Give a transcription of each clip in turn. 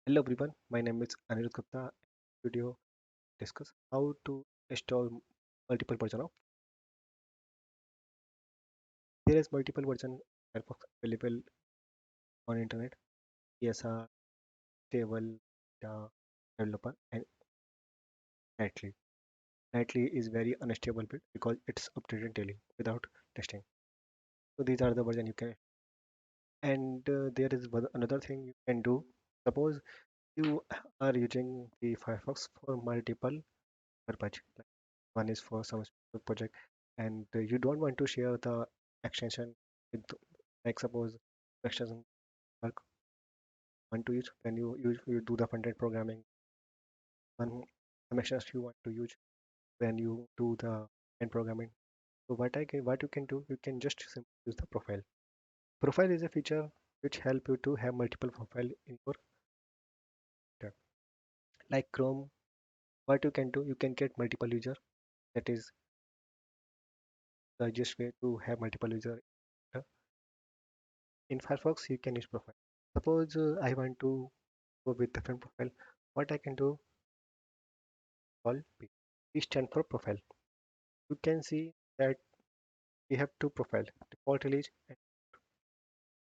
Hello everyone, my name is Anirudh Gupta. Video discuss how to install multiple version of. There is multiple version Firefox available on internet. ESR, stable, developer, and Nightly. Nightly is very unstable bit because it's updated daily without testing. So these are the version you can. And there is another thing you can do. Suppose you are using the Firefox for multiple purpose. Like one is for some specific project, and you don't want to share the extension with, like suppose extension work want to use when you do the front-end programming. One some extensions you want to use when you do the end programming. So what you can do, you can just simply use the profile. Profile is a feature which help you to have multiple profile in your tab. Like Chrome, what you can do, you can get multiple user. That is the easiest way to have multiple user. In Firefox, you can use profile. Suppose I want to go with different profile. What I can do, call P. P stand for profile. You can see that we have two profile, default release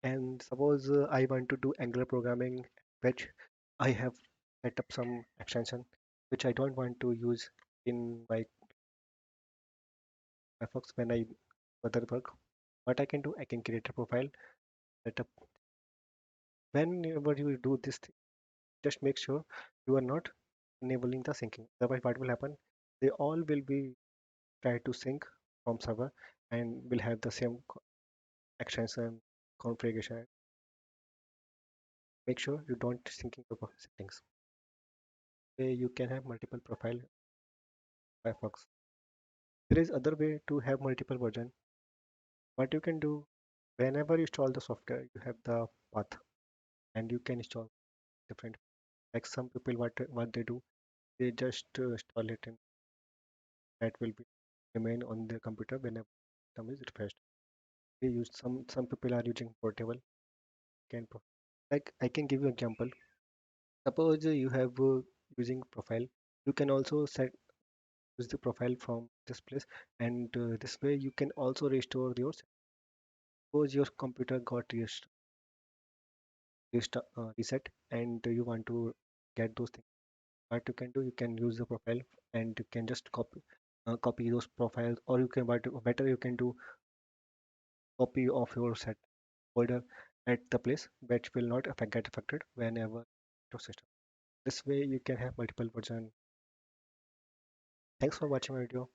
and suppose I want to do Angular programming, which I have set up some extension which I don't want to use in my Firefox when I further work. What I can do, I can create a profile, set up. Whenever you do this, just make sure you are not enabling the syncing. Otherwise, what will happen? They all will be try to sync from server and will have the same extension configuration. Make sure you don't syncing the settings. Way you can have multiple profile Firefox. There is other way to have multiple version. What you can do whenever you install the software, you have the path and you can install different. Like some people, what they do, they just install it and that will be remain on their computer whenever system is refreshed. They use some people are using portable can like I can give you example. Suppose you have using profile, you can also set use the profile from this place, and this way you can also restore your. Suppose your computer got reset, and you want to get those things. What you can do, you can use the profile, and you can just copy those profiles, or you can better you can do copy of your set folder at the place which will not get affected whenever your system. This way you can have multiple version. Thanks for watching my video.